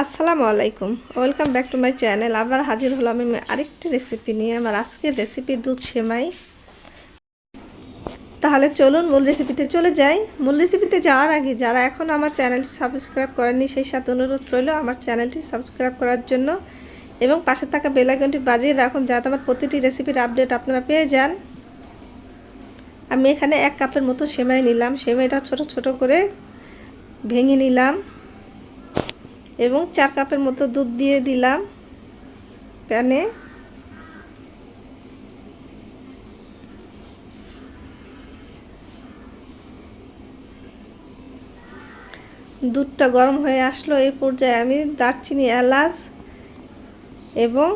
আসসালামু আলাইকুম, welcome back to my channel. আবার হাজির হলাম আমি আরেকটি রেসিপি নিয়ে। আমার আজকের রেসিপি দুধ সেমাই। তাহলে চলুন মূল রেসিপিতে চলে যাই। মূল রেসিপিতে যাওয়ার আগে যারা এখন আমার চ্যানেলটি সাবস্ক্রাইব করেননি, সেই সাথে অনুরোধ রইল আমার চ্যানেলটি সাবস্ক্রাইব করার জন্য এবং পাশে থাকা বেল আইকনটি বাজিয়ে রাখুন, যাতে আমার প্রতিটি রেসিপির আপডেট আপনারা পেয়ে যান। আমি এখানে 1 কাপের মতো সেমাই নিলাম। সেমাইটা ছোট ছোট করে ভেঙে নিলাম এবং 4 কাপের মতো দুধ দিয়ে দিলাম প্যানে। দুধটা গরম হয়ে আসলো, এই পর্যায়ে আমি দারচিনি, এলাচ এবং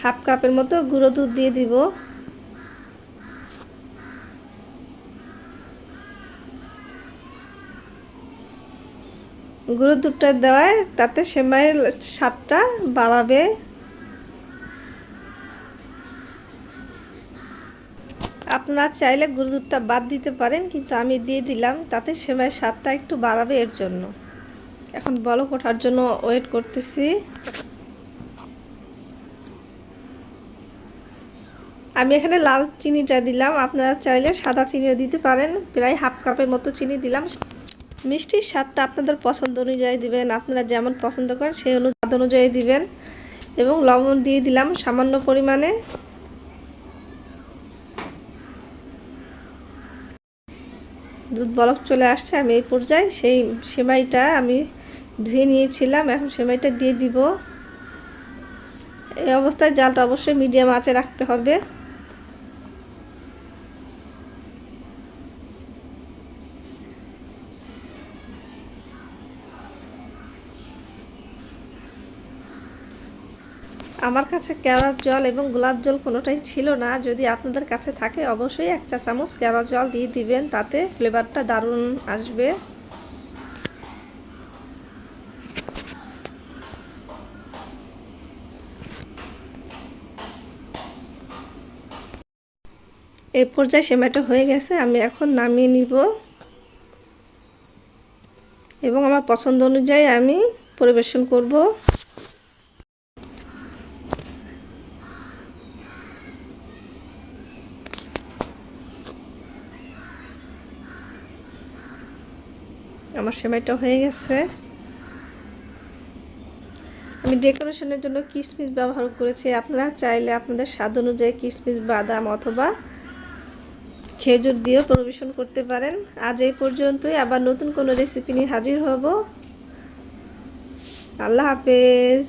1/2 কাপের মতো গুঁড়ো দুধ দিয়ে দিব। গুঁড়ো দুধটা দেওয়ায় তাতে সেমাইয়ের স্বাদটা বাড়াবে। আপনারা চাইলে গুঁড়ো দুধটা বাদ দিতে পারেন, কিন্তু আমি দিয়ে দিলাম, তাতে সেমাইয়ের স্বাদটা একটু বাড়াবে এর জন্য। এখন বলক ওঠার জন্য ওয়েট করতেছি। আমি এখানে লাল চিনিটা দিলাম, আপনারা চাইলে সাদা চিনিও দিতে পারেন। প্রায় 1/2 কাপের মতো চিনি দিলাম। মিষ্টির স্বাদটা আপনাদের পছন্দ অনুযায়ী দিবেন, আপনারা যেমন পছন্দ করেন সেই অনুযায়ী দিবেন। এবং লবণ দিয়ে দিলাম সামান্য পরিমাণে। দুধ বলক চলে আসছে, আমি এই পর্যায়ে সেই সেমাইটা আমি ধুয়ে নিয়েছিলাম, এখন সেমাইটা দিয়ে দিব। এই অবস্থায় জালটা অবশ্যই মিডিয়াম আঁচে রাখতে হবে। আমার কাছে কেওড়া জল এবং গোলাপ জল কোনোটাই ছিল না। যদি আপনাদের কাছে থাকে অবশ্যই 1 চা চামচ কেওড়া জল দিয়ে দিবেন, তাতে ফ্লেভারটা দারুণ আসবে। এই পর্যায়ে সেমাইটা হয়ে গেছে, আমি এখন নামিয়ে নিব এবং আমার পছন্দ অনুযায়ী আমি পরিবেশন করব। আমার সেমাইটা হয়ে গেছে। আমি ডেকোরেশনের জন্য কিশমিশ ব্যবহার করেছি, আপনারা চাইলে আপনাদের স্বাদ অনুযায়ী কিশমিশ, বাদাম অথবা খেজুর দিয়েও পরিবেশন করতে পারেন। আজ এই পর্যন্তই, আবার নতুন কোনো রেসিপি নিয়ে হাজির হব। আল্লাহ হাফেজ।